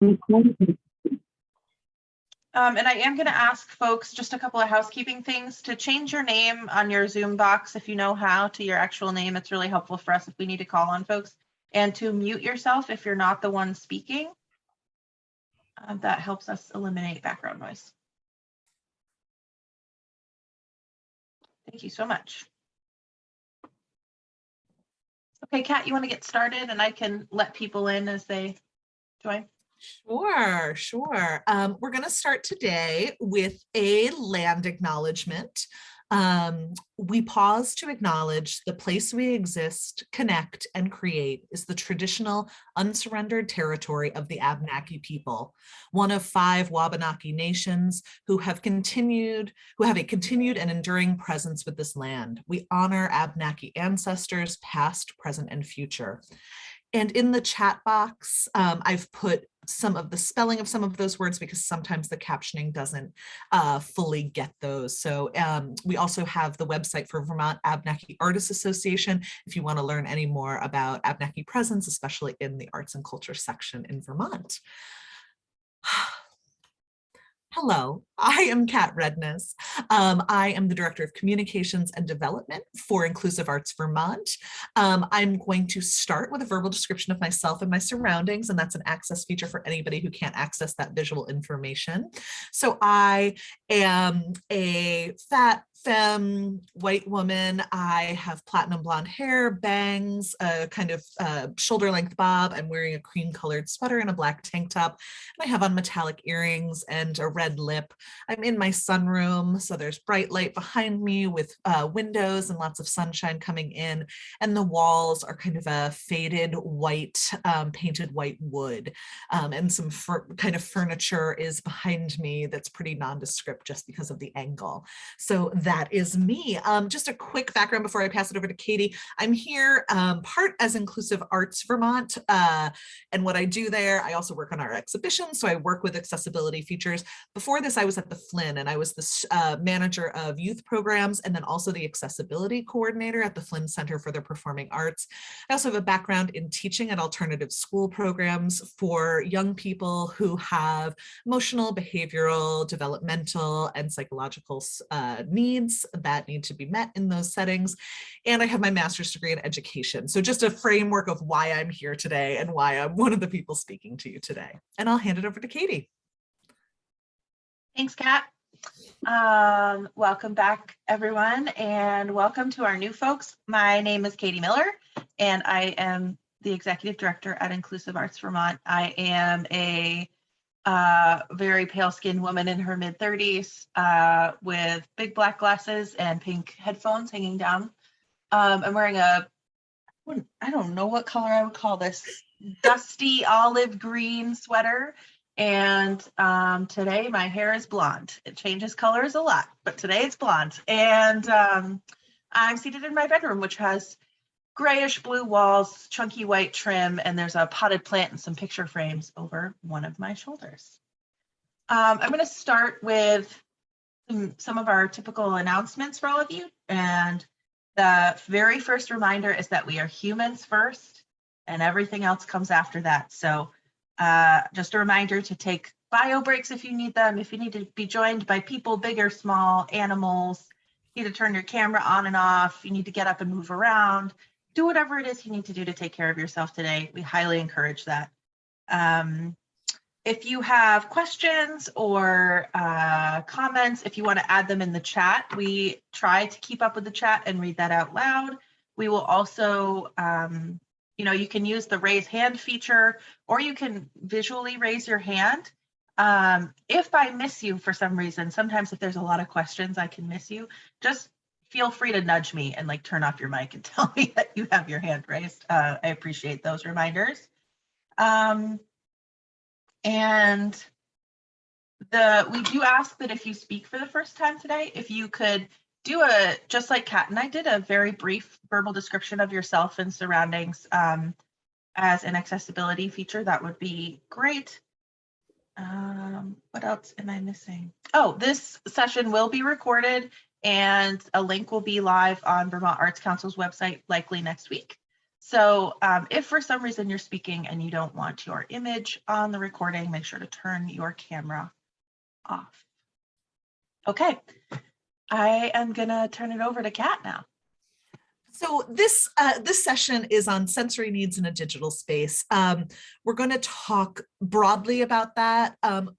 And I am going to ask folks just a couple of housekeeping things to change your name on your Zoom box if you know how to your actual name. It's really helpful for us if we need to call on folks, and to mute yourself if you're not the one speaking. That helps us eliminate background noise. Thank you so much. Okay, Kat, you want to get started and I can let people in as they join? Sure. We're going to start today with a land acknowledgement. We pause to acknowledge the place we exist, connect, and create is the traditional unsurrendered territory of the Abenaki people, one of 5 Wabanaki nations who have a continued and enduring presence with this land. We honor Abenaki ancestors, past, present, and future. And in the chat box, I've put some of the spelling of some of those words because sometimes the captioning doesn't fully get those. So we also have the website for Vermont Abenaki Artists Association if you want to learn any more about Abenaki presence, especially in the arts and culture section in Vermont. Hello, I am Kat Redness. I am the Director of Communications and Development for Inclusive Arts Vermont. I'm going to start with a verbal description of myself and my surroundings, and that's an access feature for anybody who can't access that visual information. So I am a fat, femme, white woman. I have platinum blonde hair, bangs, a kind of shoulder length bob. I'm wearing a cream colored sweater and a black tank top. And I have on metallic earrings and a red lip. I'm in my sunroom, so there's bright light behind me with windows and lots of sunshine coming in. And the walls are kind of a faded white, painted white wood. And some kind of furniture is behind me that's pretty nondescript just because of the angle. So that is me. Just a quick background before I pass it over to Katie. I'm here part as Inclusive Arts Vermont, and what I do there, I also work on our exhibitions, so I work with accessibility features. Before this, I was at the Flynn, and I was the manager of youth programs, and then also the accessibility coordinator at the Flynn Center for the Performing Arts. I also have a background in teaching at alternative school programs for young people who have emotional, behavioral, developmental, and psychological needs that need to be met in those settings. And I have my master's degree in education. So just a framework of why I'm here today and why I'm one of the people speaking to you today. And I'll hand it over to Katie. Thanks, Kat. Welcome back, everyone, and welcome to our new folks. My name is Katie Miller, and I am the Executive Director at Inclusive Arts Vermont. I am a very pale-skinned woman in her mid-30s with big black glasses and pink headphones hanging down. I'm wearing I don't know what color I would call this, dusty olive green sweater. And today my hair is blonde. It changes colors a lot, but today it's blonde. And I'm seated in my bedroom, which has grayish blue walls, chunky white trim, and there's a potted plant and some picture frames over one of my shoulders. I'm going to start with some of our typical announcements for all of you. And the very first reminder is that we are humans first, and everything else comes after that. So just a reminder to take bio breaks if you need them, if you need to be joined by people, big or small, animals, you need to turn your camera on and off, you need to get up and move around, do whatever it is you need to do to take care of yourself today. We highly encourage that. If you have questions or comments, if you want to add them in the chat, we try to keep up with the chat and read that out loud. We will also, you can use the raise hand feature, or you can visually raise your hand. If I miss you for some reason, sometimes if there's a lot of questions, I can miss you. Just feel free to nudge me and turn off your mic and tell me that you have your hand raised. I appreciate those reminders. And we do ask that if you speak for the first time today, if you could do just like Kat and I did, a very brief verbal description of yourself and surroundings as an accessibility feature, that would be great. What else am I missing? Oh, this session will be recorded and a link will be live on Vermont Arts Council's website likely next week. So if for some reason you're speaking and you don't want your image on the recording, make sure to turn your camera off. Okay, I am gonna turn it over to Kat now. So this session is on sensory needs in a digital space. We're going to talk broadly about that.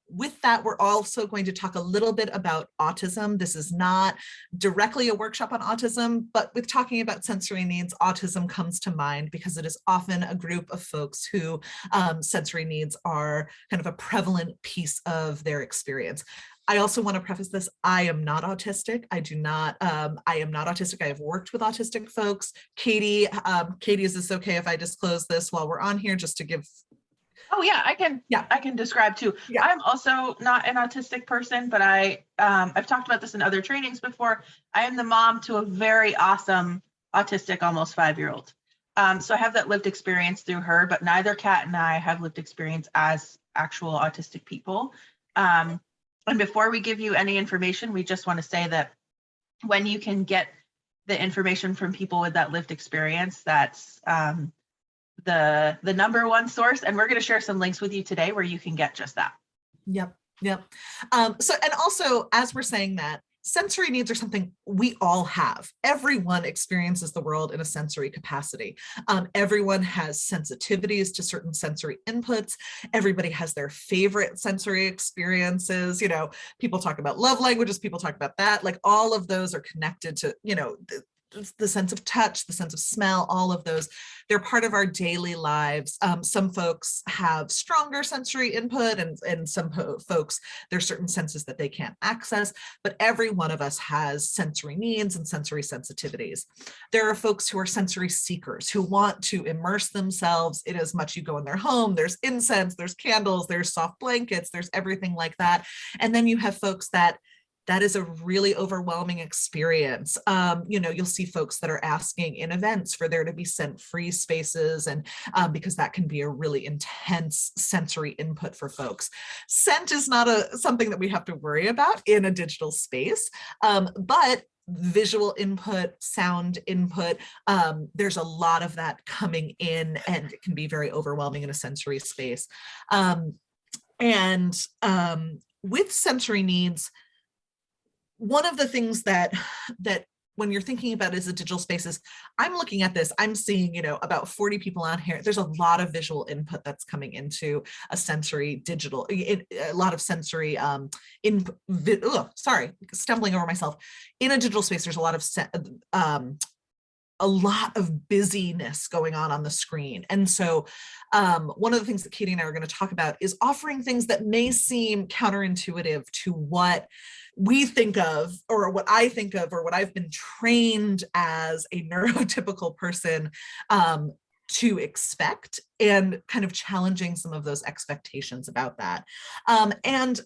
With that, we're also going to talk a little bit about autism. This is not directly a workshop on autism, but with talking about sensory needs, autism comes to mind because it is often a group of folks who sensory needs are kind of a prevalent piece of their experience. I also want to preface this, I am not autistic. I am not autistic. I have worked with autistic folks. Katie, is this okay if I disclose this while we're on here, just to give? Oh yeah, I can describe too. Yeah. I'm also not an autistic person, but I've talked about this in other trainings before. I am the mom to a very awesome autistic, almost 5-year-old. So I have that lived experience through her, but neither Kat and I have lived experience as actual autistic people. And before we give you any information, we just want to say that when you can get the information from people with that lived experience, that's the number one source. And we're going to share some links with you today where you can get just that. Yep. So, and also, as we're saying that, sensory needs are something we all have. Everyone experiences the world in a sensory capacity. Everyone has sensitivities to certain sensory inputs. Everybody has their favorite sensory experiences. People talk about love languages, people talk about that. Like all of those are connected to, the sense of touch, the sense of smell, all of those, they're part of our daily lives. Some folks have stronger sensory input and some folks, there's certain senses that they can't access, but every one of us has sensory needs and sensory sensitivities. There are folks who are sensory seekers who want to immerse themselves in as much. You go in their home, there's incense, there's candles, there's soft blankets, there's everything like that. And then you have folks that is a really overwhelming experience. You'll see folks that are asking in events for there to be scent-free spaces, and because that can be a really intense sensory input for folks. Scent is not something that we have to worry about in a digital space, but visual input, sound input, there's a lot of that coming in, and it can be very overwhelming in a sensory space. With sensory needs, one of the things that when you're thinking about as a digital spaces, I'm looking at this, I'm seeing, about 40 people on here. There's a lot of visual input that's coming into a sensory digital, a lot of sensory stumbling over myself. In a digital space, there's a lot of busyness going on the screen. And so one of the things that Katie and I are going to talk about is offering things that may seem counterintuitive to what we think of, or what I think of, or what I've been trained as a neurotypical person to expect, and kind of challenging some of those expectations about that. And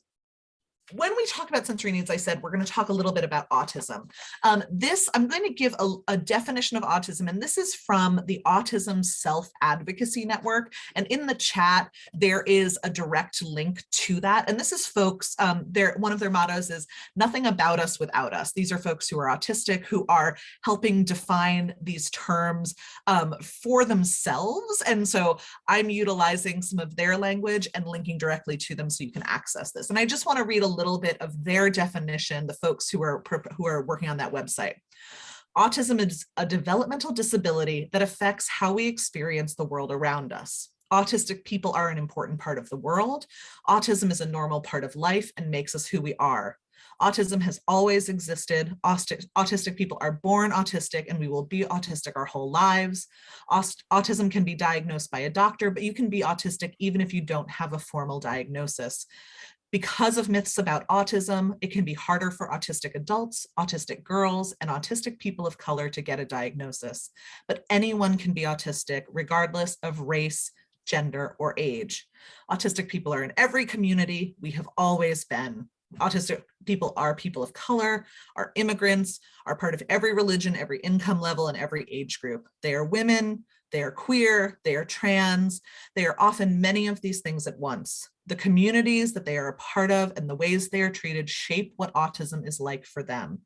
when we talk about sensory needs, I said we're going to talk a little bit about autism. I'm going to give a definition of autism, and this is from the Autism Self-Advocacy Network. And in the chat, there is a direct link to that. And this is folks, one of their mottos is nothing about us without us. These are folks who are autistic, who are helping define these terms for themselves. And so I'm utilizing some of their language and linking directly to them so you can access this. And I just want to read a little bit of their definition, the folks who are working on that website. Autism is a developmental disability that affects how we experience the world around us. Autistic people are an important part of the world. Autism is a normal part of life and makes us who we are. Autism has always existed. Autistic people are born autistic, and we will be autistic our whole lives. Autism can be diagnosed by a doctor, but you can be autistic even if you don't have a formal diagnosis. Because of myths about autism, it can be harder for autistic adults, autistic girls, and autistic people of color to get a diagnosis. But anyone can be autistic, regardless of race, gender, or age. Autistic people are in every community. We have always been. Autistic people are people of color, are immigrants, are part of every religion, every income level, and every age group. They are women, They are queer, they are trans, they are often many of these things at once. The communities that they are a part of and the ways they are treated shape what autism is like for them.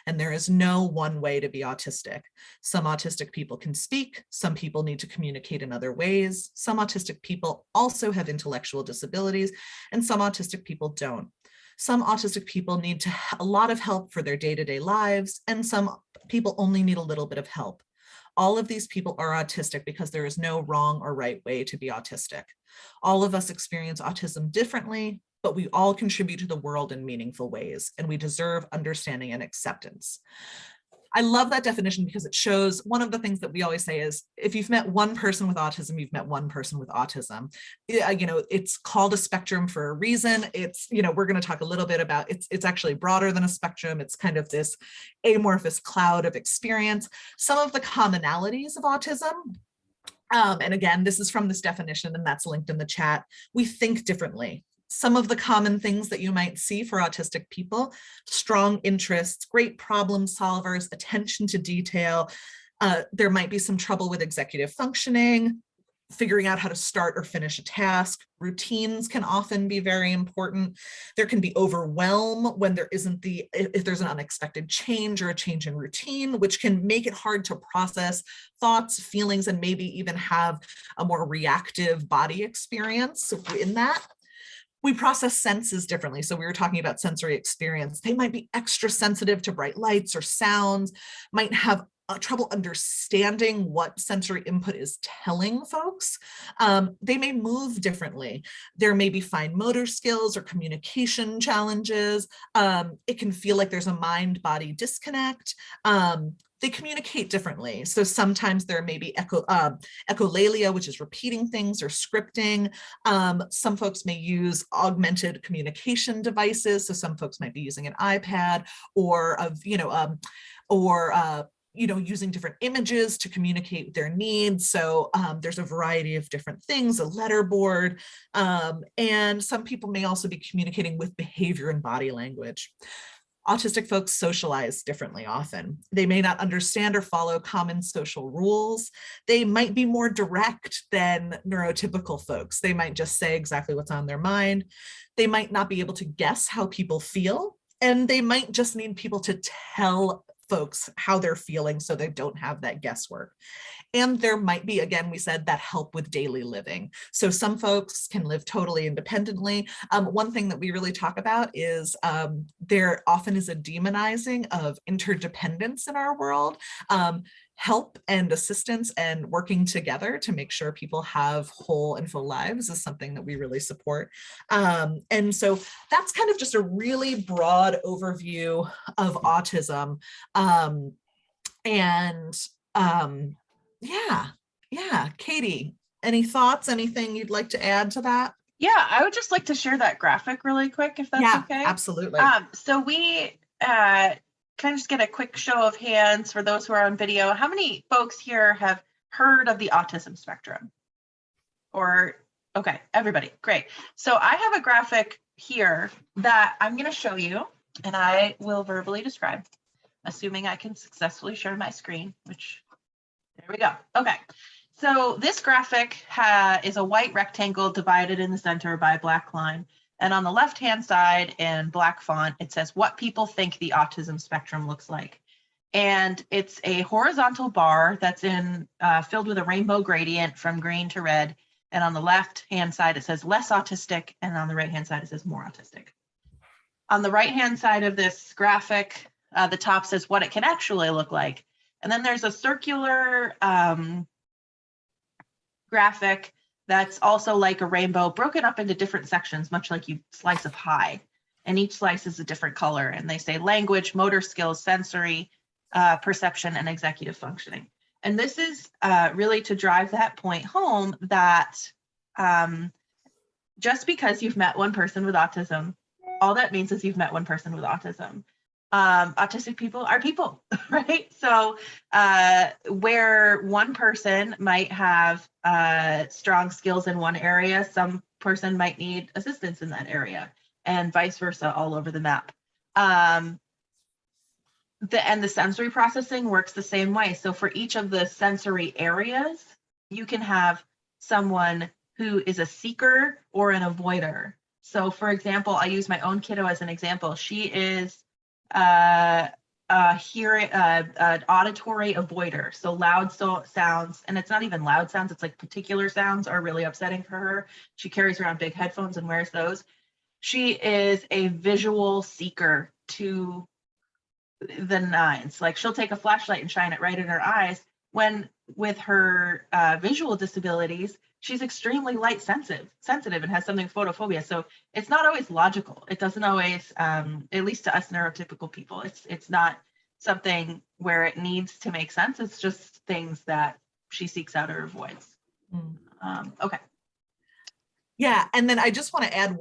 And there is no one way to be autistic. Some autistic people can speak, some people need to communicate in other ways. Some autistic people also have intellectual disabilities, and some autistic people don't. Some autistic people need a lot of help for their day-to-day lives, and some people only need a little bit of help. All of these people are autistic because there is no wrong or right way to be autistic. All of us experience autism differently, but we all contribute to the world in meaningful ways, and we deserve understanding and acceptance. I love that definition because it shows one of the things that we always say is if you've met one person with autism, you've met one person with autism. It's called a spectrum for a reason. We're going to talk a little bit about it's actually broader than a spectrum. It's kind of this amorphous cloud of experience. Some of the commonalities of autism, and again, this is from this definition and that's linked in the chat. We think differently. Some of the common things that you might see for autistic people: strong interests, great problem solvers, attention to detail. There might be some trouble with executive functioning, figuring out how to start or finish a task. Routines can often be very important. There can be overwhelm when if there's an unexpected change or a change in routine, which can make it hard to process thoughts, feelings, and maybe even have a more reactive body experience in that. We process senses differently. So we were talking about sensory experience. They might be extra sensitive to bright lights or sounds, might have trouble understanding what sensory input is telling folks. They may move differently. There may be fine motor skills or communication challenges. It can feel like there's a mind-body disconnect. They communicate differently. So sometimes there may be echolalia, which is repeating things or scripting. Some folks may use augmented communication devices. So some folks might be using an iPad or using different images to communicate their needs. So there's a variety of different things, a letter board, and some people may also be communicating with behavior and body language. Autistic folks socialize differently often. They may not understand or follow common social rules. They might be more direct than neurotypical folks. They might just say exactly what's on their mind. They might not be able to guess how people feel, and they might just need people to tell folks how they're feeling so they don't have that guesswork. And there might be, again, we said, that help with daily living. So some folks can live totally independently. One thing that we really talk about is there often is a demonizing of interdependence in our world. Help and assistance and working together to make sure people have whole and full lives is something that we really support. And so that's kind of just a really broad overview of autism. Yeah, Katie, any thoughts, anything you'd like to add to that? Yeah, I would just like to share that graphic really quick, if that's okay. Absolutely. So we kind of just get a quick show of hands for those who are on video. How many folks here have heard of the autism spectrum? Okay, everybody, great. So I have a graphic here that I'm going to show you, and I will verbally describe, assuming I can successfully share my screen, which, there we go. Okay, so this graphic is a white rectangle divided in the center by a black line. And on the left-hand side in black font, it says what people think the autism spectrum looks like. And it's a horizontal bar that's filled with a rainbow gradient from green to red. And on the left-hand side, it says less autistic. And on the right-hand side, it says more autistic. On the right-hand side of this graphic, the top says what it can actually look like. And then there's a circular graphic that's also like a rainbow, broken up into different sections, much like you slice a pie. And each slice is a different color. And they say language, motor skills, sensory, perception, and executive functioning. And this is really to drive that point home that just because you've met one person with autism, all that means is you've met one person with autism. Autistic people are people, right? So where one person might have strong skills in one area, some person might need assistance in that area, and vice versa all over the map. And the sensory processing works the same way. So for each of the sensory areas, you can have someone who is a seeker or an avoider. So for example, I use my own kiddo as an example. She is an auditory avoider. So loud sounds, and it's not even loud sounds, it's like particular sounds are really upsetting for her. She carries around big headphones and wears those. She is a visual seeker to the nines. Like she'll take a flashlight and shine it right in her eyes, when with her visual disabilities, she's extremely light sensitive and has something photophobia. So it's not always logical. It doesn't always, at least to us neurotypical people, it's not something where it needs to make sense. It's just things that she seeks out or avoids. Okay. Yeah, and then I just want to add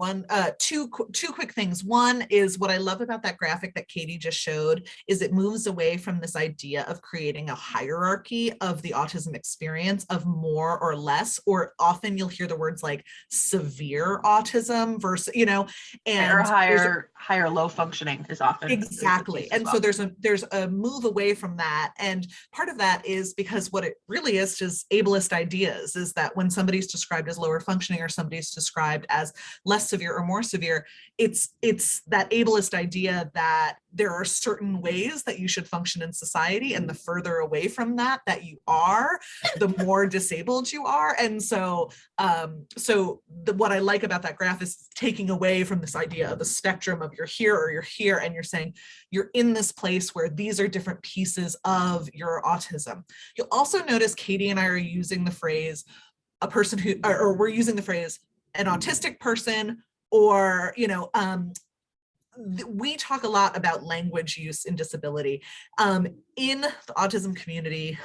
two quick things. One is what I love about that graphic that Katie just showed is it moves away from this idea of creating a hierarchy of the autism experience of more or less, or often you'll hear the words like severe autism versus, and or higher low functioning is often exactly. And well. So there's a move away from that. And part of that is because what it really is ableist ideas, is that when somebody's described as lower functioning or somebody's described as less severe or more severe, it's that ableist idea that there are certain ways that you should function in society, and the further away from that you are, the more disabled you are. And so what I like about that graph is taking away from this idea of the spectrum of you're here or you're here, and you're saying you're in this place where these are different pieces of your autism. You'll also notice Katie and I are using the phrase a person who, or we're using the phrase an autistic person, or we talk a lot about language use in disability. In the autism community,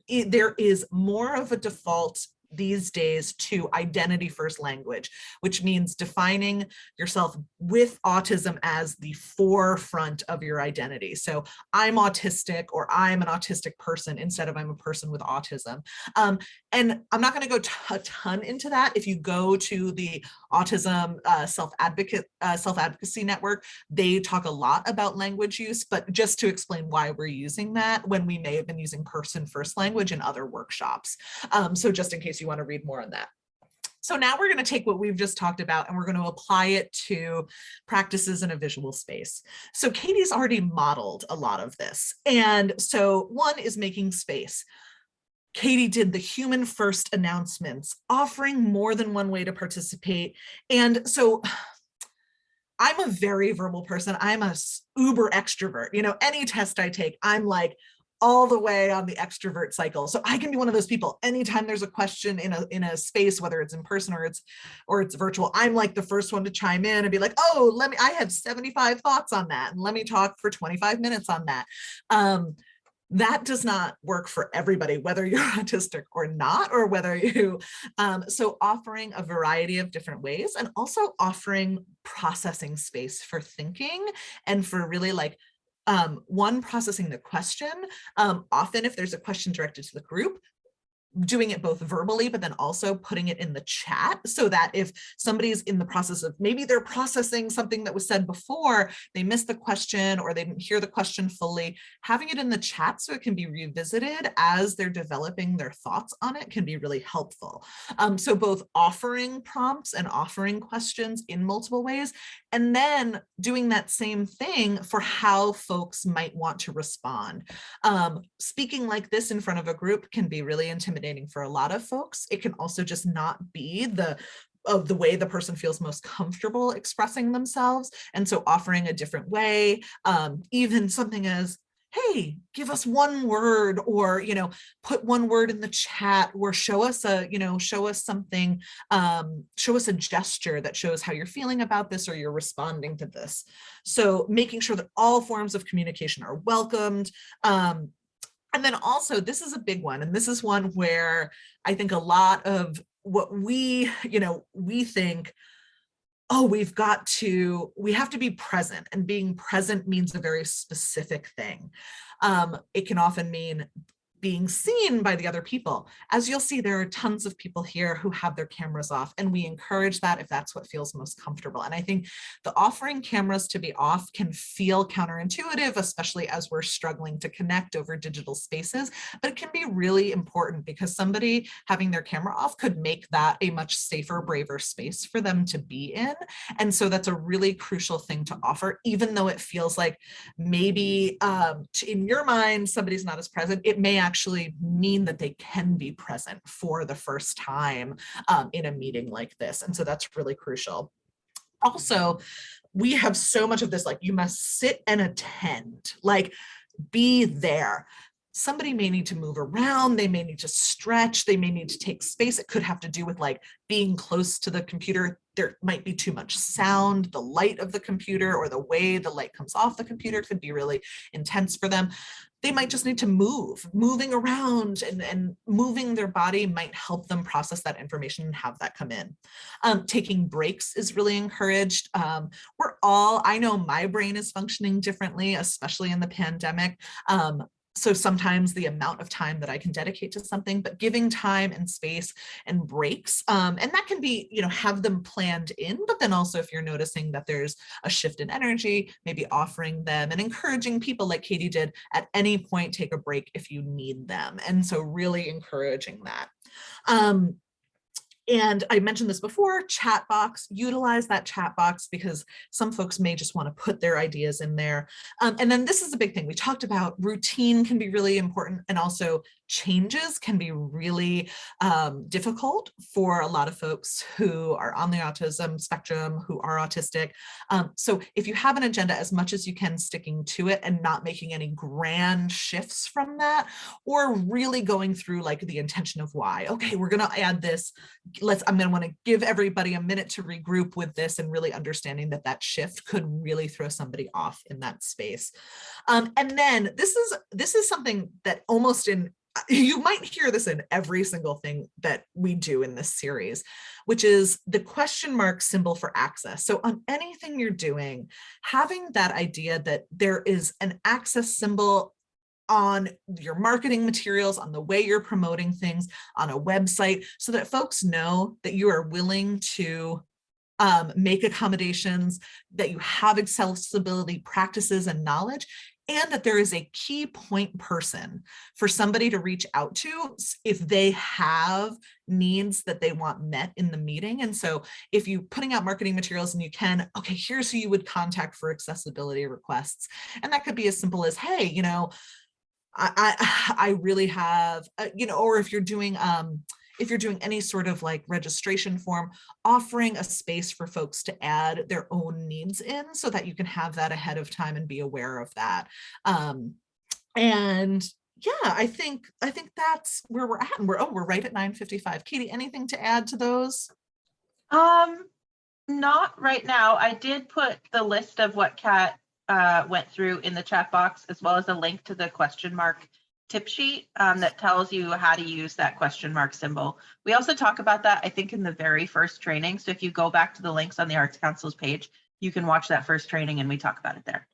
there is more of a default these days to identity first language, which means defining yourself with autism as the forefront of your identity. So I'm autistic, or I'm an autistic person, instead of I'm a person with autism. And I'm not going to go a ton into that. If you go to the Autism Self-Advocacy Network, they talk a lot about language use, but just to explain why we're using that when we may have been using person first language in other workshops. So just in case you want to read more on that. So now we're going to take what we've just talked about and we're going to apply it to practices in a visual space. So Katie's already modeled a lot of this. And so one is making space. Katie did the human first announcements, offering more than one way to participate. And so I'm a very verbal person. I'm a uber extrovert. Any test I take, I'm like all the way on the extrovert cycle. So I can be one of those people. Anytime there's a question in a space, whether it's in person or it's virtual, I'm like the first one to chime in and be like, oh, I have 75 thoughts on that, and let me talk for 25 minutes on that. That does not work for everybody, whether you're autistic or not, or whether you, so offering a variety of different ways, and also offering processing space for thinking and for really processing the question. Often if there's a question directed to the group, doing it both verbally, but then also putting it in the chat, so that if somebody's in the process of, maybe they're processing something that was said before, they missed the question or they didn't hear the question fully, having it in the chat so it can be revisited as they're developing their thoughts on it can be really helpful. So both offering prompts and offering questions in multiple ways, and then doing that same thing for how folks might want to respond. Speaking like this in front of a group can be really intimidating for a lot of folks. It can also just not be the way the person feels most comfortable expressing themselves. And so offering a different way, even something as, hey, give us one word, or, put one word in the chat, or show us something, show us a gesture that shows how you're feeling about this, or you're responding to this. So making sure that all forms of communication are welcomed. And then also, this is a big one, and this is one where I think a lot of what we think, oh, we have to be present, and being present means a very specific thing. It can often mean being seen by the other people. As you'll see, there are tons of people here who have their cameras off, and we encourage that if that's what feels most comfortable. And I think the offering cameras to be off can feel counterintuitive, especially as we're struggling to connect over digital spaces, but it can be really important because somebody having their camera off could make that a much safer, braver space for them to be in. And so that's a really crucial thing to offer, even though it feels like maybe in your mind, somebody's not as present. It may actually mean that they can be present for the first time in a meeting like this. And so that's really crucial. Also, we have so much of this, like, you must sit and attend, like, be there. Somebody may need to move around, they may need to stretch, they may need to take space. It could have to do with like being close to the computer. There might be too much sound, the light of the computer or the way the light comes off the computer could be really intense for them. They might just need to move. Moving around and moving their body might help them process that information and have that come in. Taking breaks is really encouraged. I know my brain is functioning differently, especially in the pandemic. So sometimes the amount of time that I can dedicate to something, but giving time and space and breaks, and that can be, have them planned in, but then also if you're noticing that there's a shift in energy, maybe offering them and encouraging people like Katie did, at any point, take a break if you need them. And so really encouraging that. And I mentioned this before, chat box, utilize that chat box because some folks may just want to put their ideas in there. And then this is a big thing. We talked about routine can be really important, and also changes can be really difficult for a lot of folks who are on the autism spectrum, who are autistic. So if you have an agenda, as much as you can, sticking to it and not making any grand shifts from that, or really going through like the intention of why, okay, we're going to add this. I'm going to want to give everybody a minute to regroup with this, and really understanding that that shift could really throw somebody off in that space. And then this is something that you might hear this in every single thing that we do in this series, which is the question mark symbol for access. So on anything you're doing, having that idea that there is an access symbol on your marketing materials, on the way you're promoting things, on a website, so that folks know that you are willing to make accommodations, that you have accessibility practices and knowledge, and that there is a key point person for somebody to reach out to if they have needs that they want met in the meeting. And so if you're putting out marketing materials and you can, okay, here's who you would contact for accessibility requests. And that could be as simple as, hey, I really have, or if you're doing any sort of like registration form, offering a space for folks to add their own needs in so that you can have that ahead of time and be aware of that. And yeah, I think that's where we're at. And we're right at 9:55. Katie, anything to add to those? Not right now. I did put the list of what Kat went through in the chat box, as well as a link to the question mark tip sheet that tells you how to use that question mark symbol. We also talk about that, I think, in the very first training. So if you go back to the links on the Arts Council's page, you can watch that first training and we talk about it there.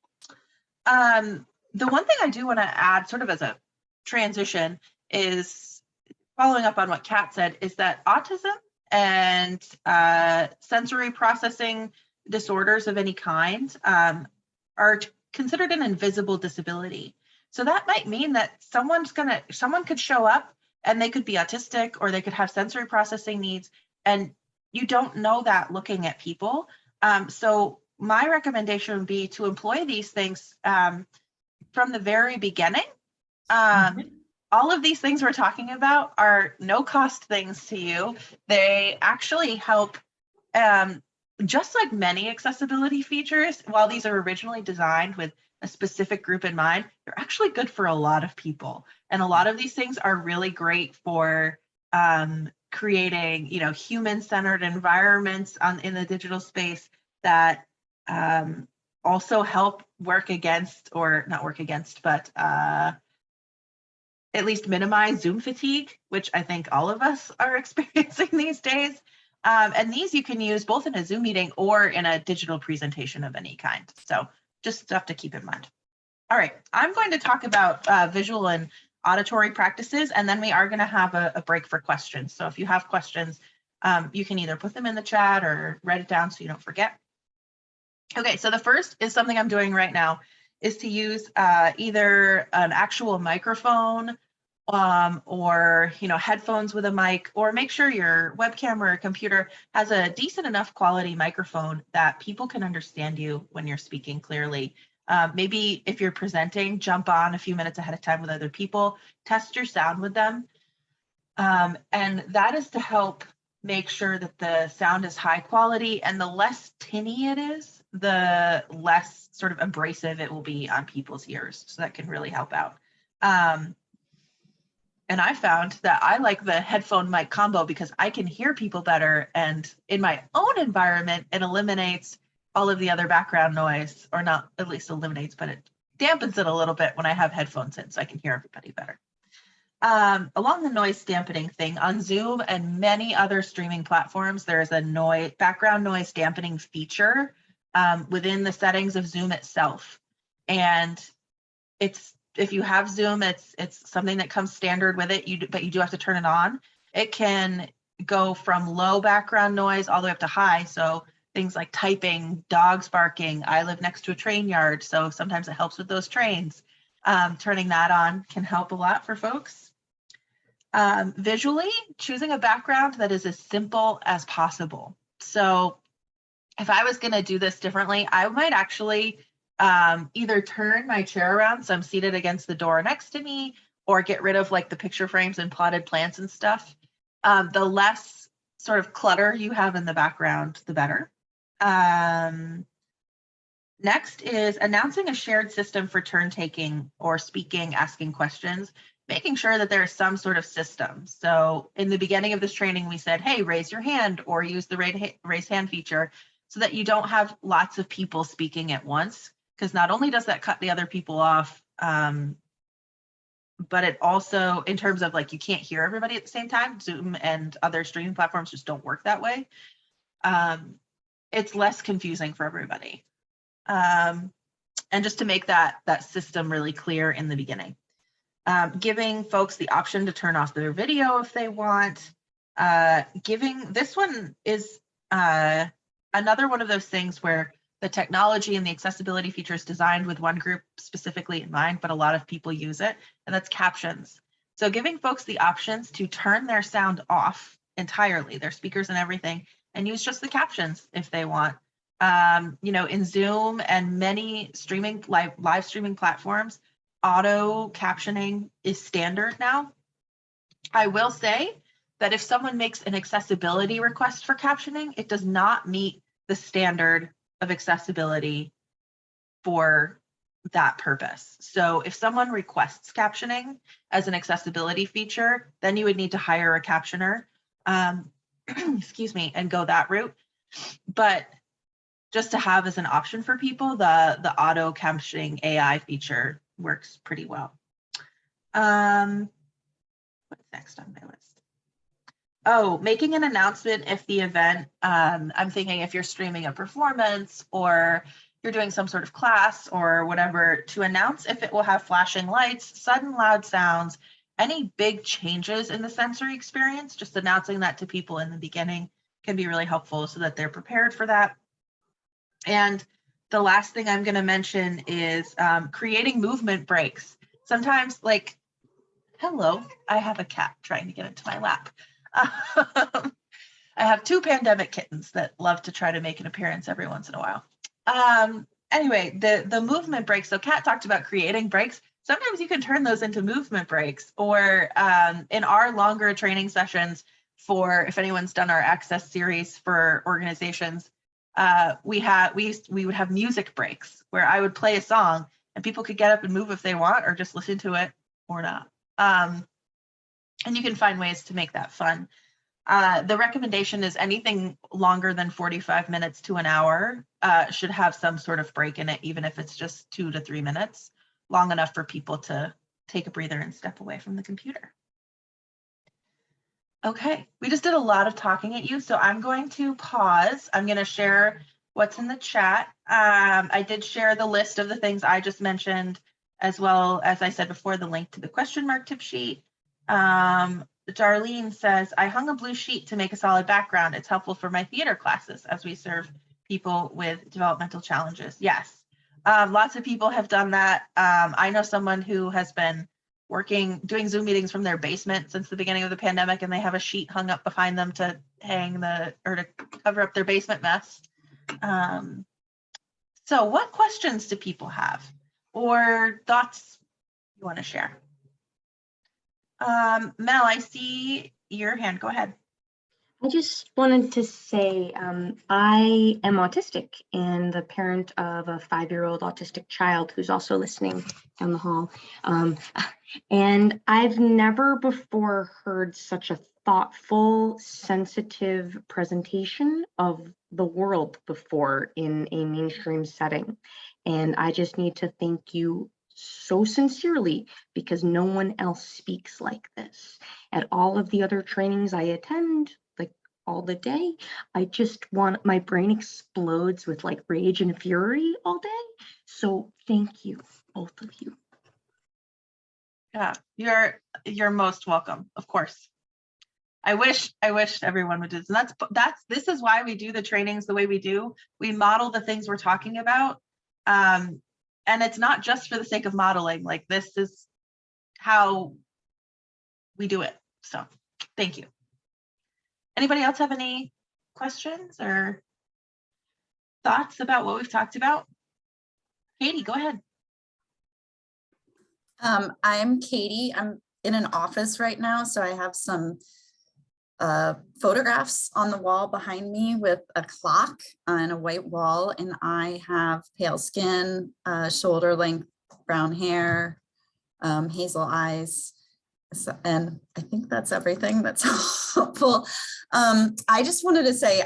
The one thing I do want to add sort of as a transition is, following up on what Kat said, is that autism and sensory processing disorders of any kind are considered an invisible disability. So that might mean that someone could show up and they could be autistic, or they could have sensory processing needs, and you don't know that looking at people. So my recommendation would be to employ these things from the very beginning. All of these things we're talking about are no cost things to you. They actually help, just like many accessibility features, while these are originally designed with a specific group in mind, they're actually good for a lot of people. And a lot of these things are really great for creating, human-centered environments in the digital space that also help work against, or not work against, but at least minimize Zoom fatigue, which I think all of us are experiencing these days. And these you can use both in a Zoom meeting or in a digital presentation of any kind. So just stuff to keep in mind. All right, I'm going to talk about visual and auditory practices, and then we are going to have a break for questions. So if you have questions, you can either put them in the chat or write it down so you don't forget. Okay, so the first is something I'm doing right now, is to use either an actual microphone or headphones with a mic, or make sure your webcam or computer has a decent enough quality microphone that people can understand you when you're speaking clearly. Maybe if you're presenting, jump on a few minutes ahead of time with other people, test your sound with them. And that is to help make sure that the sound is high quality, and the less tinny it is, the less sort of abrasive it will be on people's ears. So that can really help out. And I found that I like the headphone mic combo because I can hear people better. And in my own environment, it eliminates all of the other background noise, or not at least eliminates, but it dampens it a little bit when I have headphones in so I can hear everybody better. Along the noise dampening thing, on Zoom and many other streaming platforms, there is a background noise dampening feature within the settings of Zoom itself. And if you have Zoom, it's something that comes standard with it, but you do have to turn it on. It can go from low background noise all the way up to high. So things like typing, dogs barking. I live next to a train yard, so sometimes it helps with those trains. Turning that on can help a lot for folks. Visually, choosing a background that is as simple as possible. So if I was going to do this differently, I might actually either turn my chair around so I'm seated against the door next to me, or get rid of like the picture frames and potted plants and stuff. The less sort of clutter you have in the background, the better. Next is announcing a shared system for turn taking or speaking, asking questions, making sure that there's some sort of system. So in the beginning of this training, we said, hey, raise your hand or use the raise hand feature so that you don't have lots of people speaking at once. Because not only does that cut the other people off, but it also, in terms of like, you can't hear everybody at the same time. Zoom and other streaming platforms just don't work that way. It's less confusing for everybody. And just to make that system really clear in the beginning. Giving folks the option to turn off their video if they want. This one is another one of those things where the technology and the accessibility feature is designed with one group specifically in mind, but a lot of people use it, and that's captions. So giving folks the options to turn their sound off entirely, their speakers and everything, and use just the captions if they want. In Zoom and many live streaming platforms, auto captioning is standard now. I will say that if someone makes an accessibility request for captioning, it does not meet the standard of accessibility for that purpose. So if someone requests captioning as an accessibility feature, then you would need to hire a captioner, excuse me, and go that route. But just to have as an option for people, the auto captioning AI feature works pretty well. What's next on my list? Oh, making an announcement if the event, I'm thinking if you're streaming a performance or you're doing some sort of class or whatever, to announce if it will have flashing lights, sudden loud sounds, any big changes in the sensory experience, just announcing that to people in the beginning can be really helpful so that they're prepared for that. And the last thing I'm going to mention is creating movement breaks. Sometimes, like, hello, I have a cat trying to get into my lap. I have two pandemic kittens that love to try to make an appearance every once in a while. Anyway, the movement breaks. So Kat talked about creating breaks. Sometimes you can turn those into movement breaks, or in our longer training sessions for, if anyone's done our Access series for organizations, we would have music breaks where I would play a song and people could get up and move if they want, or just listen to it or not. And you can find ways to make that fun. The recommendation is anything longer than 45 minutes to an hour should have some sort of break in it, even if it's just 2 to 3 minutes, long enough for people to take a breather and step away from the computer. Okay, we just did a lot of talking at you, so I'm going to pause. I'm going to share what's in the chat. I did share the list of the things I just mentioned, as well as I said before, the link to the question mark tip sheet. Darlene says, I hung a blue sheet to make a solid background. It's helpful for my theater classes as we serve people with developmental challenges. Yes, lots of people have done that. I know someone who has been doing Zoom meetings from their basement since the beginning of the pandemic, and they have a sheet hung up behind them to to cover up their basement mess. So what questions do people have or thoughts you want to share? Mel, I see your hand. Go ahead. I just wanted to say I am autistic and the parent of a 5-year-old autistic child who's also listening down the hall. And I've never before heard such a thoughtful, sensitive presentation of the world before in a mainstream setting. And I just need to thank you so sincerely because no one else speaks like this. At all of the other trainings I attend, all the day, I just want, my brain explodes with like rage and fury all day. So thank you, both of you. Yeah, you're most welcome, of course. I wish everyone would do this. And this is why we do the trainings the way we do. We model the things we're talking about. And it's not just for the sake of modeling, like this is how we do it. So thank you. Anybody else have any questions or thoughts about what we've talked about? Katie, go ahead. I'm Katie. I'm in an office right now, so I have some photographs on the wall behind me with a clock on a white wall, and I have pale skin, shoulder length brown hair, hazel eyes. So, and I think that's everything that's helpful. I just wanted to say,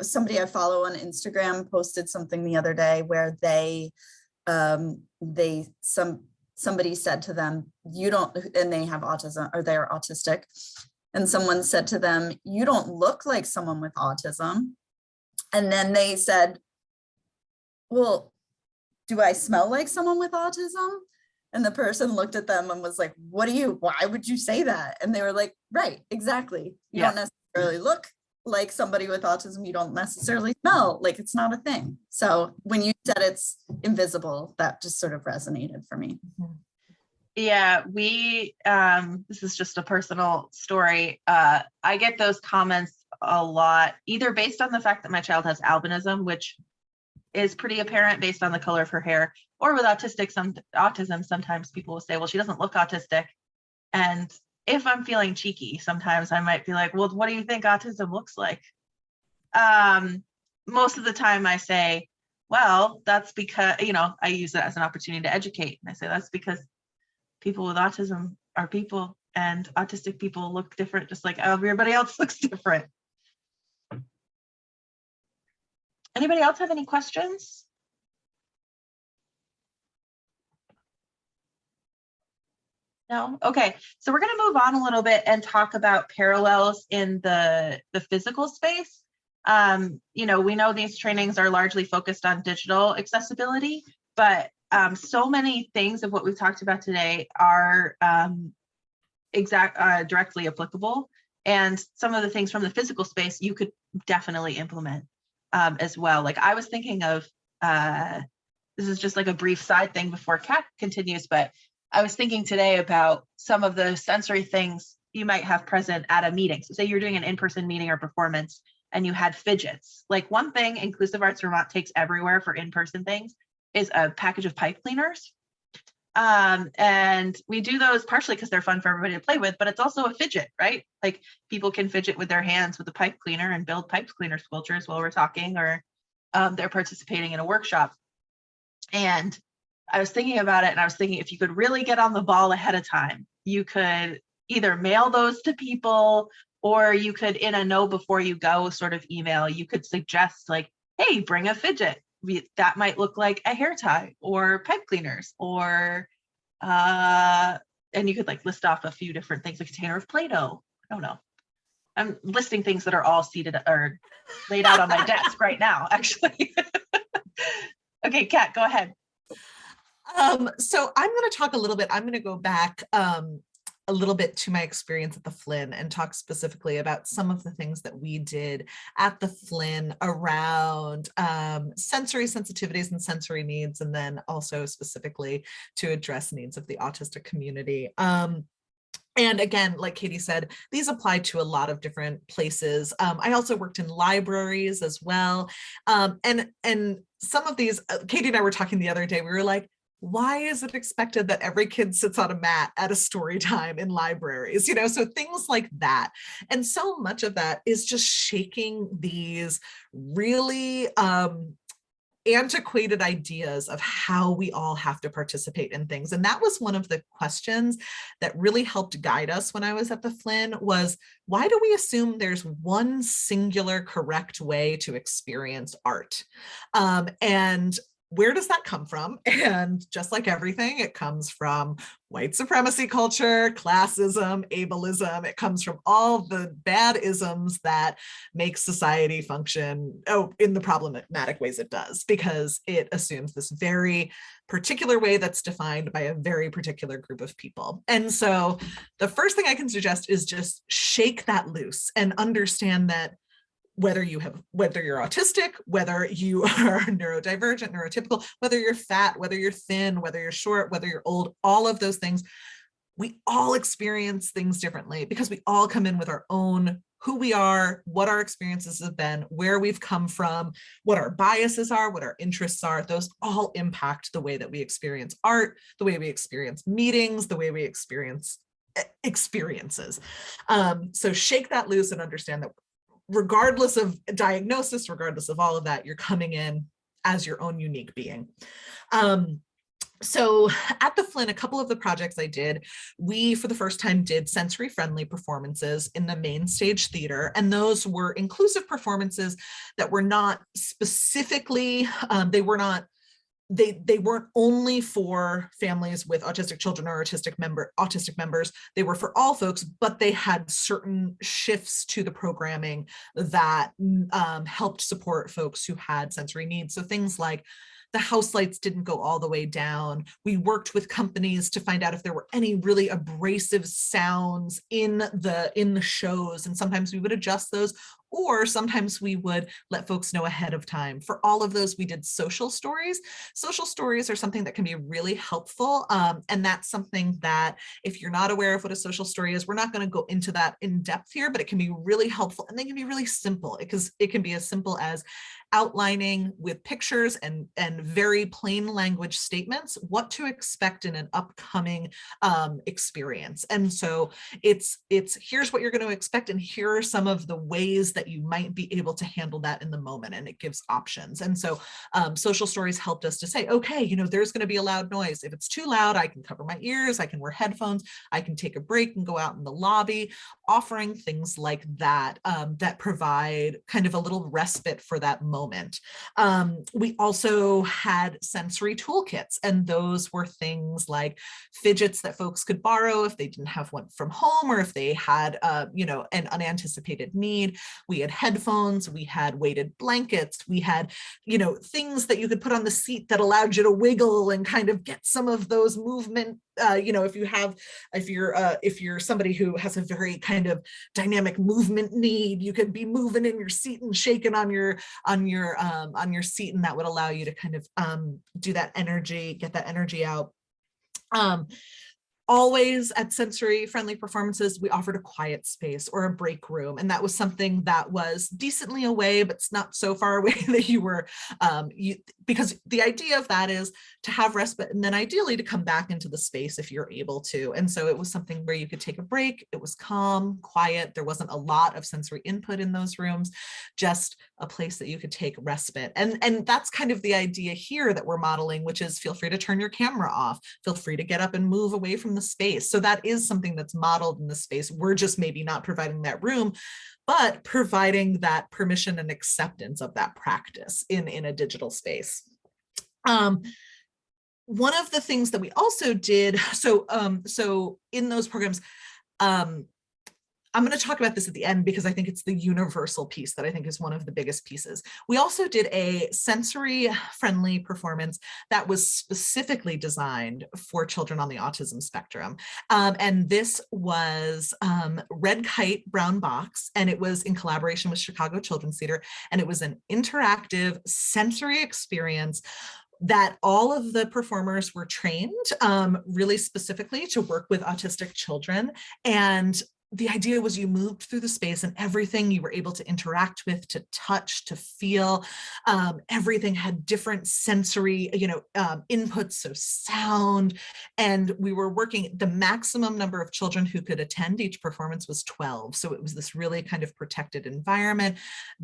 somebody I follow on Instagram posted something the other day where somebody said to them, you don't, and they have autism or they're autistic. And someone said to them, you don't look like someone with autism. And then they said, well, do I smell like someone with autism? And the person looked at them and was like, why would you say that? And they were like, right, exactly. You don't necessarily look like somebody with autism. You don't necessarily smell like it's not a thing. So when you said it's invisible, that just sort of resonated for me. Yeah, this is just a personal story. I get those comments a lot, either based on the fact that my child has albinism, which is pretty apparent based on the color of her hair, or with autism, sometimes people will say, well, she doesn't look autistic. And if I'm feeling cheeky, sometimes I might be like, well, what do you think autism looks like? Most of the time I say, well, that's because, I use it as an opportunity to educate. And I say, that's because people with autism are people and autistic people look different, just like everybody else looks different. Anybody else have any questions? No? Okay, so we're going to move on a little bit and talk about parallels in the physical space. We know these trainings are largely focused on digital accessibility, but so many things of what we've talked about today are directly applicable. And some of the things from the physical space you could definitely implement as well. Like I was thinking of, this is just like a brief side thing before Kat continues, but I was thinking today about some of the sensory things you might have present at a meeting. So say you're doing an in-person meeting or performance and you had fidgets. Like one thing Inclusive Arts Vermont takes everywhere for in-person things is a package of pipe cleaners. And we do those partially because they're fun for everybody to play with, but it's also a fidget, right? Like people can fidget with their hands with a pipe cleaner and build pipe cleaner sculptures while we're talking, or they're participating in a workshop. And I was thinking about it, and I was thinking if you could really get on the ball ahead of time, you could either mail those to people, or you could, in a know before you go sort of email, you could suggest like, hey, bring a fidget. That might look like a hair tie or pipe cleaners, or and you could like list off a few different things, like a container of Play-Doh. I don't know. I'm listing things that are all seated or laid out on my desk right now, actually. Okay, Kat, go ahead. So I'm going to talk a little bit, I'm going to go back a little bit to my experience at the Flynn and talk specifically about some of the things that we did at the Flynn around sensory sensitivities and sensory needs, and then also specifically to address needs of the autistic community. And again, like Katie said, these apply to a lot of different places. I also worked in libraries as well. And some of these, Katie and I were talking the other day, we were like, why is it expected that every kid sits on a mat at a story time in libraries? You know, so things like that. And so much of that is just shaking these really antiquated ideas of how we all have to participate in things. And that was one of the questions that really helped guide us when I was at the Flynn was, why do we assume there's one singular correct way to experience art? And where does that come from? And just like everything, it comes from white supremacy culture, classism, ableism. It comes from all the bad isms that make society function in the problematic ways it does, because it assumes this very particular way that's defined by a very particular group of people. And so the first thing I can suggest is just shake that loose and understand that whether you're autistic, whether you are neurodivergent, neurotypical, whether you're fat, whether you're thin, whether you're short, whether you're old, all of those things, we all experience things differently because we all come in with our own who we are, what our experiences have been, where we've come from, what our biases are, what our interests are. Those all impact the way that we experience art, the way we experience meetings, the way we experience experiences. So shake that loose and understand that regardless of diagnosis, regardless of all of that, you're coming in as your own unique being. So at the Flynn, a couple of the projects I did, we for the first time did sensory friendly performances in the main stage theater. And those were inclusive performances that were not specifically, they weren't only for families with autistic children or autistic members. They were for all folks, but they had certain shifts to the programming that helped support folks who had sensory needs. So things like the house lights didn't go all the way down. We worked with companies to find out if there were any really abrasive sounds in the shows, and sometimes we would adjust those, or sometimes we would let folks know ahead of time. For all of those, we did social stories. Social stories are something that can be really helpful. And that's something that if you're not aware of what a social story is, we're not going to go into that in depth here, but it can be really helpful, and they can be really simple because it can be as simple as outlining with pictures and very plain language statements what to expect in an upcoming experience. And so it's here's what you're going to expect, and here are some of the ways that you might be able to handle that in the moment, and it gives options. And so social stories helped us to say, okay, you know, there's going to be a loud noise. If it's too loud, I can cover my ears, I can wear headphones, I can take a break and go out in the lobby, offering things like that that provide kind of a little respite for that moment. We also had sensory toolkits, and those were things like fidgets that folks could borrow if they didn't have one from home, or if they had you know, an unanticipated need. We had headphones, we had weighted blankets, we had, you know, things that you could put on the seat that allowed you to wiggle and kind of get some of those movement. You know, if you're somebody who has a very kind of dynamic movement need, you could be moving in your seat and shaking on your seat, and that would allow you to kind of do that energy, get that energy out. Always at sensory friendly performances, we offered a quiet space or a break room. And that was something that was decently away, but it's not so far away that you were, because the idea of that is to have respite and then ideally to come back into the space if you're able to. And so it was something where you could take a break. It was calm, quiet. There wasn't a lot of sensory input in those rooms, just a place that you could take respite. And that's kind of the idea here that we're modeling, which is feel free to turn your camera off, feel free to get up and move away from the space. So that is something that's modeled in the space. We're just maybe not providing that room, but providing that permission and acceptance of that practice in a digital space. One of the things that we also did, so in those programs, I'm going to talk about this at the end because I think it's the universal piece that I think is one of the biggest pieces. We also did a sensory friendly performance that was specifically designed for children on the autism spectrum. And this was Red Kite Brown Box, and it was in collaboration with Chicago Children's Theater, and it was an interactive sensory experience that all of the performers were trained really specifically to work with autistic children. And the idea was you moved through the space and everything you were able to interact with, to touch, to feel, everything had different sensory, inputs, so sound. And we were working, the maximum number of children who could attend each performance was 12. So it was this really kind of protected environment.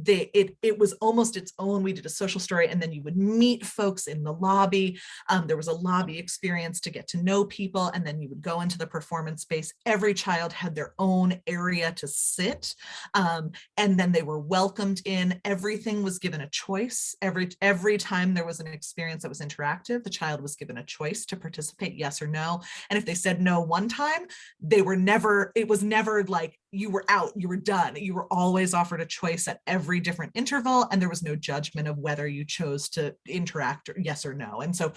It was almost its own. We did a social story, and then you would meet folks in the lobby. There was a lobby experience to get to know people, and then you would go into the performance space. Every child had their own area to sit, and then they were welcomed in. Everything was given a choice. Every time there was an experience that was interactive, the child was given a choice to participate, yes or no. And if they said no one time, it was never like you were out, you were done. You were always offered a choice at every different interval, and there was no judgment of whether you chose to interact or yes or no. And so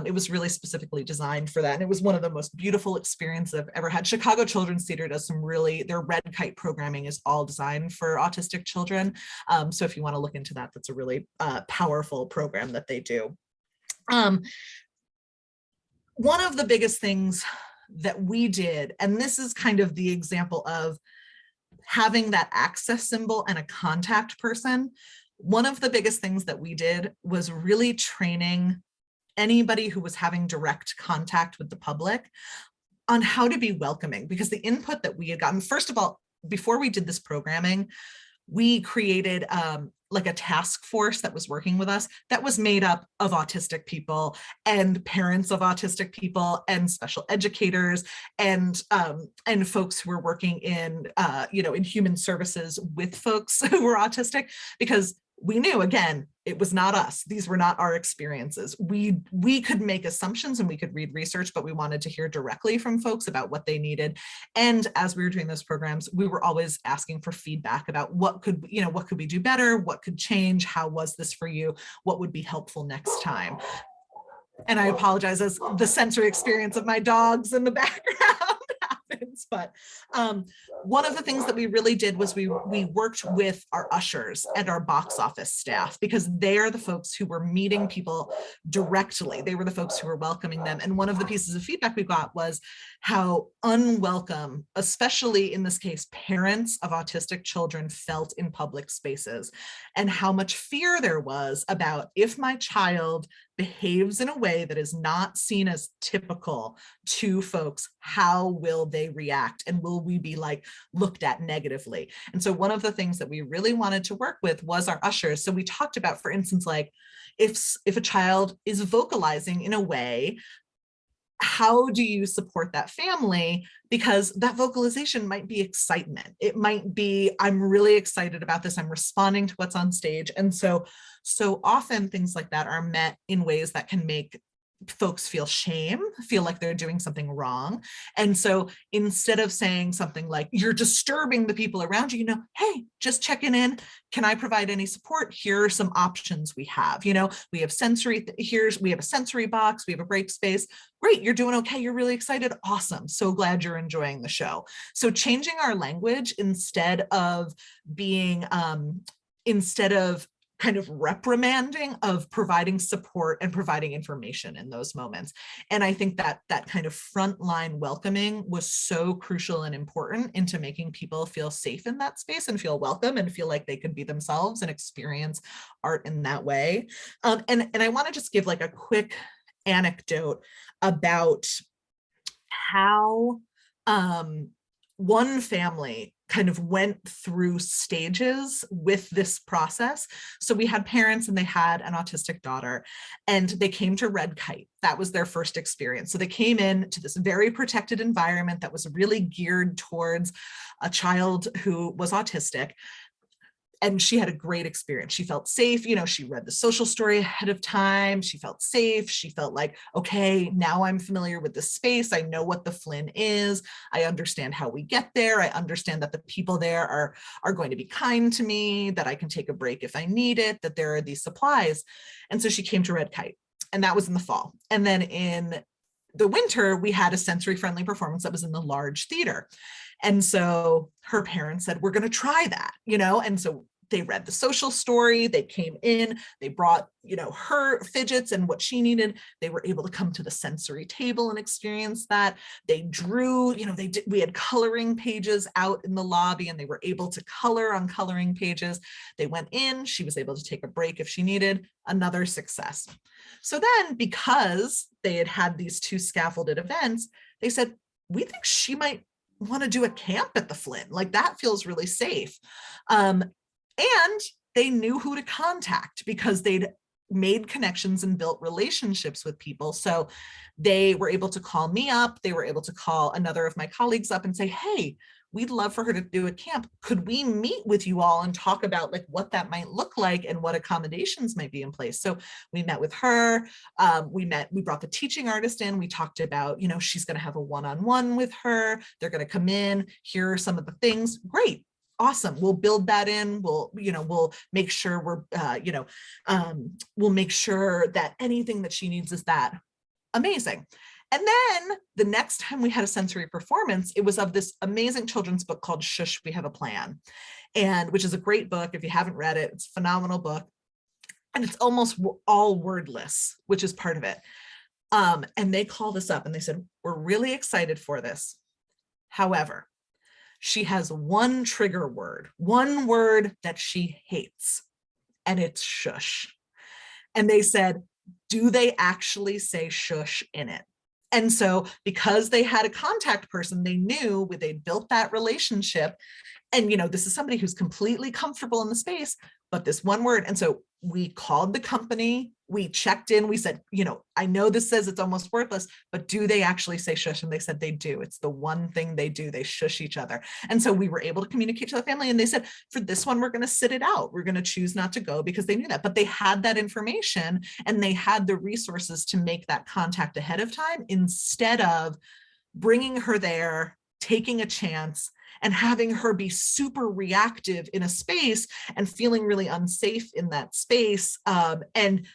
it was really specifically designed for that. And it was one of the most beautiful experiences I've ever had. Chicago Children's Theater does some their Red Kite programming is all designed for autistic children. So if you want to look into that, that's a really powerful program that they do. One of the biggest things that we did, and this is kind of the example of having that access symbol and a contact person, one of the biggest things that we did was really training anybody who was having direct contact with the public on how to be welcoming, because the input that we had gotten, first of all, before we did this programming, we created like a task force that was working with us that was made up of autistic people and parents of autistic people and special educators and folks who were working in in human services with folks who were autistic, because we knew, again, it was not us. These were not our experiences. We could make assumptions and we could read research, but we wanted to hear directly from folks about what they needed. And as we were doing those programs, we were always asking for feedback about what could we do better? What could change? How was this for you? What would be helpful next time? And I apologize as the sensory experience of my dogs in the background happens, but one of the things that we really did was we worked with our ushers and our box office staff, because they are the folks who were meeting people directly. They were the folks who were welcoming them. And one of the pieces of feedback we got was how unwelcome, especially in this case, parents of autistic children felt in public spaces, and how much fear there was about, if my child behaves in a way that is not seen as typical to folks, how will they react? And will we be looked at negatively? And so one of the things that we really wanted to work with was our ushers. So we talked about, for instance, if a child is vocalizing in a way, how do you support that family? Because that vocalization might be excitement. It might be, I'm really excited about this. I'm responding to what's on stage. And so often things like that are met in ways that can make folks feel shame, feel like they're doing something wrong. And so instead of saying something like, you're disturbing the people around you, hey, just checking in. Can I provide any support? Here are some options we have. We have sensory, we have a sensory box, we have a break space. Great, you're doing okay. You're really excited. Awesome. So glad you're enjoying the show. So changing our language instead of kind of reprimanding, of providing support and providing information in those moments. And I think that kind of frontline welcoming was so crucial and important into making people feel safe in that space and feel welcome and feel like they could be themselves and experience art in that way. And I want to just give a quick anecdote about how one family kind of went through stages with this process. So we had parents and they had an autistic daughter, and they came to Red Kite. That was their first experience. So they came in to this very protected environment that was really geared towards a child who was autistic. And she had a great experience. She felt safe. You know, she read the social story ahead of time. She felt safe. She felt like, okay, now I'm familiar with the space. I know what the Flynn is. I understand how we get there. I understand that the people there are going to be kind to me, that I can take a break if I need it, that there are these supplies. And so she came to Red Kite, and that was in the fall. And then in the winter, we had a sensory friendly performance that was in the large theater. And so her parents said, we're going to try that, you know? And so they read the social story, they came in, they brought, you know, her fidgets and what she needed. They were able to come to the sensory table and experience that. They drew, you know, we had coloring pages out in the lobby, and they were able to color on coloring pages. They went in, she was able to take a break if she needed. Another success. So then, because they had had these two scaffolded events, they said, we think she might want to do a camp at the Flynn. Like, that feels really safe. And they knew who to contact because they'd made connections and built relationships with people. So they were able to call me up. They were able to call another of my colleagues up and say, hey, we'd love for her to do a camp. Could we meet with you all and talk about like what that might look like and what accommodations might be in place? So we met with her. We brought the teaching artist in. We talked about, you know, she's going to have a one-on-one with her. They're going to come in. Here are some of the things. Great. Awesome. We'll build that in. We'll make sure we'll make sure that anything that she needs is that. Amazing. And then the next time we had a sensory performance, it was of this amazing children's book called Shush, We Have a Plan, and which is a great book. If you haven't read it, it's a phenomenal book. And it's almost all wordless, which is part of it. And they called us up and they said, we're really excited for this. However, she has one trigger word, one word that she hates, and it's shush. And they said, do they actually say shush in it? And so because they had a contact person, they knew they'd built that relationship. And, you know, this is somebody who's completely comfortable in the space, but this one word. And so we called the company, we checked in, we said, you know, I know this says it's almost worthless, but do they actually say shush? And they said they do. It's the one thing they do. They shush each other. And so we were able to communicate to the family, and they said, for this one, we're going to sit it out. We're going to choose not to go, because they knew that, but they had that information and they had the resources to make that contact ahead of time, instead of bringing her there, taking a chance, and having her be super reactive in a space and feeling really unsafe in that space, and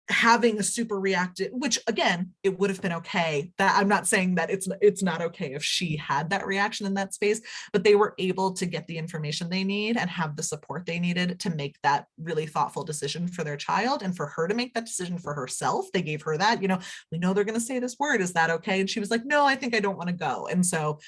having a super reactive, which again, it would have been okay. That I'm not saying that it's not okay if she had that reaction in that space, but they were able to get the information they need and have the support they needed to make that really thoughtful decision for their child, and for her to make that decision for herself. They gave her that, you know, we know they're going to say this word, is that okay? And she was like, no, I think I don't want to go. And so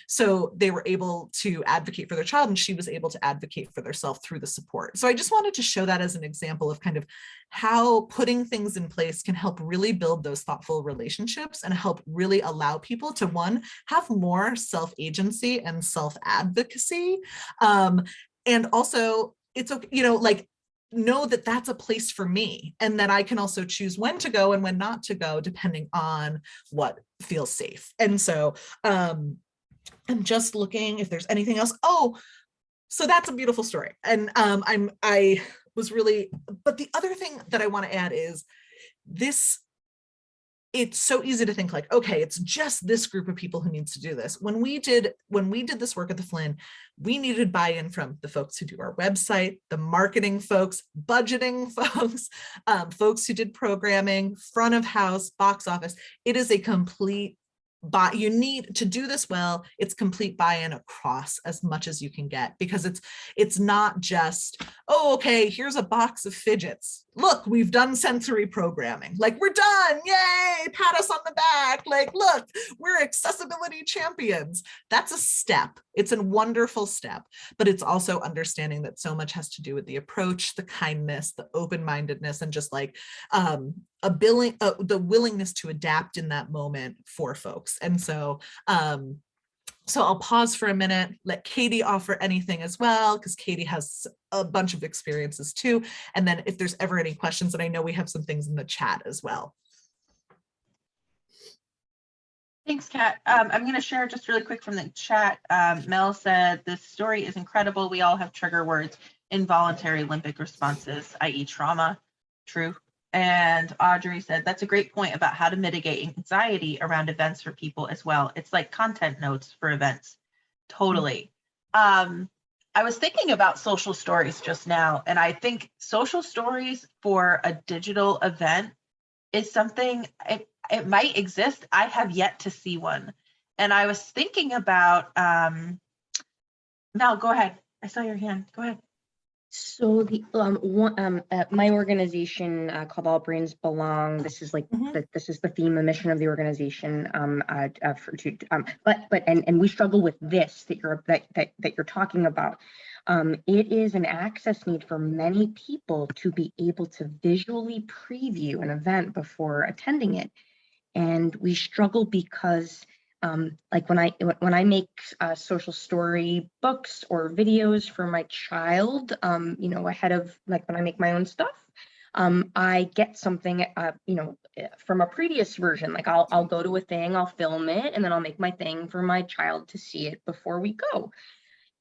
so they were able to advocate for their child, and she was able to advocate for herself through the support. So I just wanted to show that as an example of kind of how putting things in place can help really build those thoughtful relationships and help really allow people to, one, have more self-agency and self-advocacy. And also, it's okay, you know, like, know that that's a place for me, and that I can also choose when to go and when not to go, depending on what feels safe. And so I'm just looking if there's anything else. Oh, so that's a beautiful story. And I was really, but the other thing that I want to add is this, it's so easy to think like, okay, it's just this group of people who needs to do this. When we did this work at the Flynn, we needed buy-in from the folks who do our website, the marketing folks, budgeting folks, folks who did programming, front of house, box office. It is a complete you need to do this well. It's complete buy-in across as much as you can get, because it's not just, oh, okay, here's a box of fidgets. Look, we've done sensory programming. Like, we're done. Yay, pat us on the back. Like, look, we're accessibility champions. That's a step. It's a wonderful step, but it's also understanding that so much has to do with the approach, the kindness, the open-mindedness, and just like the willingness to adapt in that moment for folks. And so so I'll pause for a minute, let Katie offer anything as well, because Katie has a bunch of experiences too. And then if there's ever any questions, and I know we have some things in the chat as well. Thanks, Kat. I'm going to share just really quick from the chat. Mel said, this story is incredible. We all have trigger words, involuntary limbic responses, i.e. trauma. True. And Audrey said, that's a great point about how to mitigate anxiety around events for people as well. It's like content notes for events. Totally. I was thinking about social stories just now, and I think social stories for a digital event is something, it might exist. I have yet to see one. And I was thinking about, Mel, go ahead. I saw your hand. Go ahead. So the my organization called All Brains Belong. This is like this is the theme and mission of the organization. But we struggle with this that you're talking about. It is an access need for many people to be able to visually preview an event before attending it, and we struggle because like when I make social story books or videos for my child, you know, ahead of like when I make my own stuff, I get something, you know, from a previous version. Like I'll go to a thing, I'll film it, and then I'll make my thing for my child to see it before we go.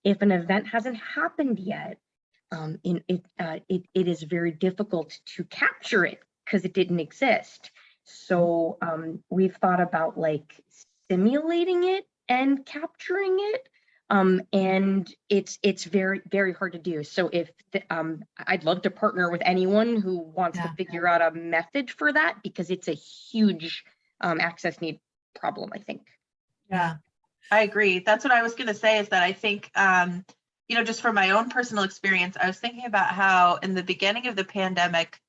If an event hasn't happened yet, it is very difficult to capture it because it didn't exist. So we've thought about like simulating it and capturing it, and it's very, very hard to do. So if I'd love to partner with anyone who wants to figure out a method for that, because it's a huge access need problem, I think. Yeah, I agree. That's what I was going to say, is that I think, you know, just from my own personal experience, I was thinking about how in the beginning of the pandemic,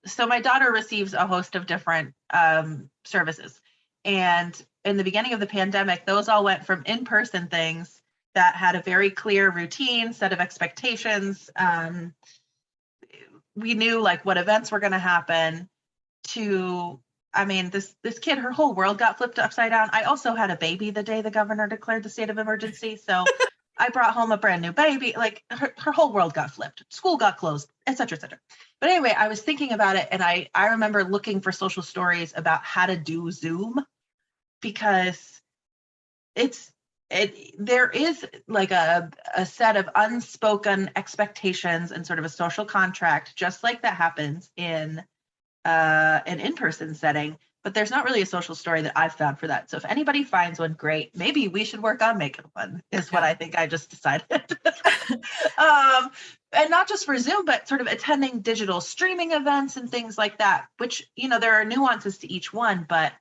so my daughter receives a host of different services. And in the beginning of the pandemic, those all went from in-person things that had a very clear routine, set of expectations. We knew like what events were going to happen, to, I mean, this kid, her whole world got flipped upside down. I also had a baby the day the governor declared the state of emergency. So I brought home a brand new baby. Like her whole world got flipped. School got closed, et cetera, et cetera. But anyway, I was thinking about it, and I remember looking for social stories about how to do Zoom, because there is like a set of unspoken expectations and sort of a social contract, just like that happens in an in-person setting, but there's not really a social story that I've found for that. So if anybody finds one, great. Maybe we should work on making one, is what I think I just decided. And not just for Zoom, but sort of attending digital streaming events and things like that, which, you know, there are nuances to each one, but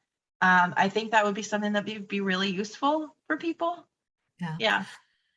I think that would be something that would be really useful for people. Yeah.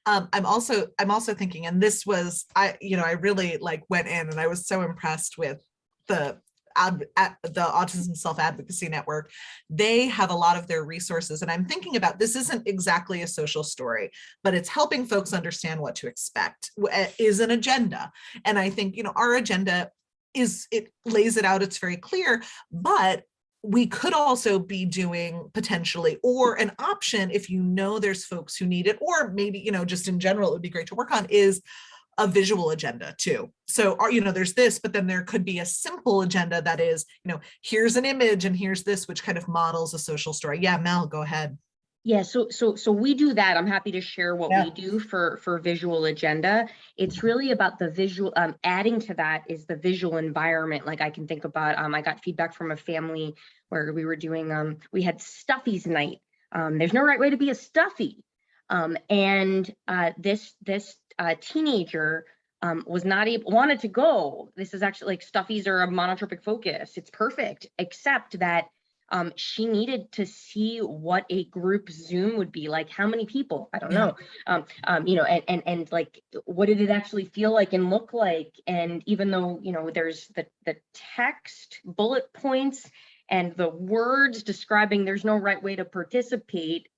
I'm also thinking, and this was, I really like went in and I was so impressed with the Autism Self-Advocacy Network. They have a lot of their resources, and I'm thinking about, this isn't exactly a social story, but it's helping folks understand what to expect, is an agenda. And I think, you know, our agenda it lays it out, it's very clear, but we could also be doing potentially, or an option if you know there's folks who need it, or maybe, you know, just in general, it would be great to work on, is a visual agenda too. So, you know, there's this, but then there could be a simple agenda that is, you know, here's an image and here's this, which kind of models a social story. Yeah, Mel, go ahead. Yeah, so we do that. I'm happy to share what we do for visual agenda. It's really about the visual, adding to that is the visual environment. Like I can think about, I got feedback from a family where we were doing, we had Stuffies night. There's no right way to be a Stuffy. And this teenager was not able, wanted to go. This is actually like Stuffies are a monotropic focus. It's perfect, except that she needed to see what a group Zoom would be like. How many people? I don't know. You know, and like, what did it actually feel like and look like? And even though, you know, there's the text, bullet points, and the words describing there's no right way to participate,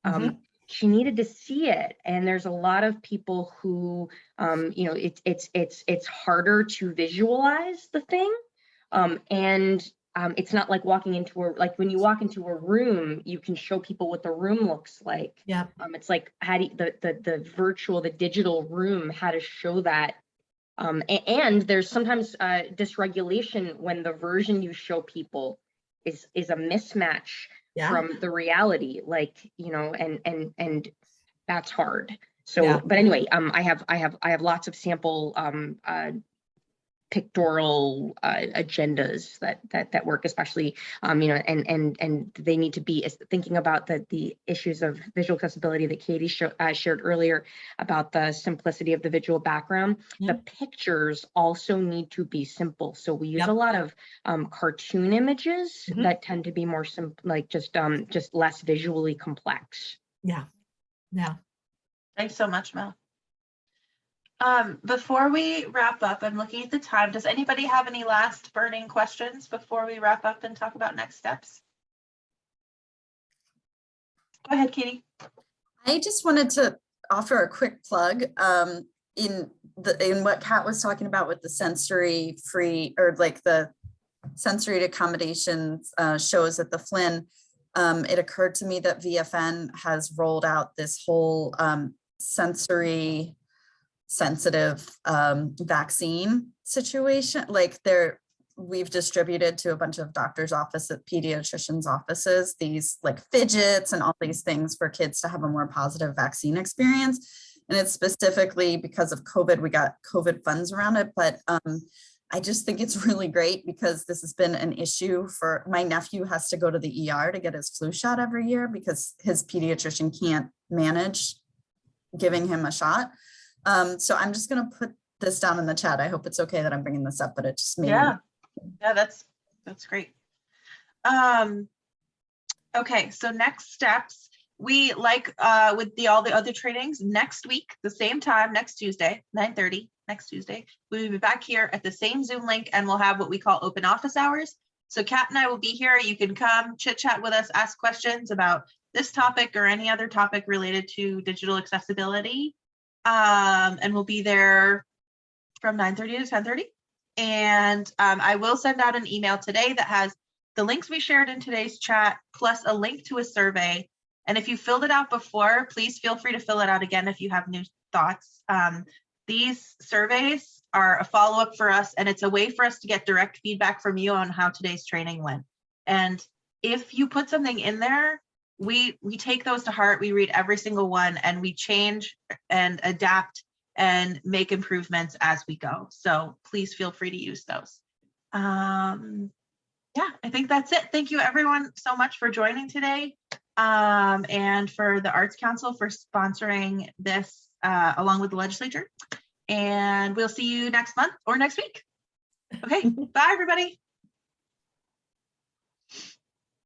she needed to see it. And there's a lot of people who, you know, it's harder to visualize the thing. And it's not like walking into like when you walk into a room, you can show people what the room looks like. Yeah. It's like how do the virtual, the digital room, how to show that. And there's sometimes dysregulation when the version you show people is a mismatch Yeah. from the reality, like, you know, and that's hard. So, Yeah. but anyway, I have lots of sample pictorial agendas that work, especially you know, and they need to be thinking about the issues of visual accessibility that Katie shared earlier about the simplicity of the visual background. Yeah. The pictures also need to be simple, so we use Yep. a lot of cartoon images Mhm. that tend to be more simple, like just less visually complex. Yeah. Yeah. Thanks so much, Mel. Before we wrap up, I'm looking at the time. Does anybody have any last burning questions before we wrap up and talk about next steps? Go ahead, Katie. I just wanted to offer a quick plug in what Kat was talking about with the sensory free, or like the sensory accommodations shows at the Flynn. It occurred to me that VFN has rolled out this whole sensory sensitive vaccine situation. Like we've distributed to a bunch of doctors' offices, pediatricians' offices, these like fidgets and all these things for kids to have a more positive vaccine experience. And it's specifically because of COVID, we got COVID funds around it. But I just think it's really great because this has been an issue for my nephew. Has to go to the ER to get his flu shot every year because his pediatrician can't manage giving him a shot. So I'm just going to put this down in the chat. I hope it's okay that I'm bringing this up, but it just made me. Yeah, that's great. Okay, so next steps, we with all the other trainings next week, the same time, next Tuesday, 9:30, next Tuesday, we will be back here at the same Zoom link, and we'll have what we call open office hours. So Kat and I will be here. You can come chit chat with us, ask questions about this topic or any other topic related to digital accessibility. And we'll be there from 9:30 to 10:30. And I will send out an email today that has the links we shared in today's chat, plus a link to a survey. And if you filled it out before, please feel free to fill it out again if you have new thoughts. These surveys are a follow-up for us, and it's a way for us to get direct feedback from you on how today's training went. And if you put something in there, we take those to heart. We read every single one, and we change and adapt and make improvements as we go. So please feel free to use those. Yeah, I think that's it. Thank you everyone so much for joining today, and for the Arts Council for sponsoring this along with the legislature. And we'll see you next month or next week. Okay, bye everybody.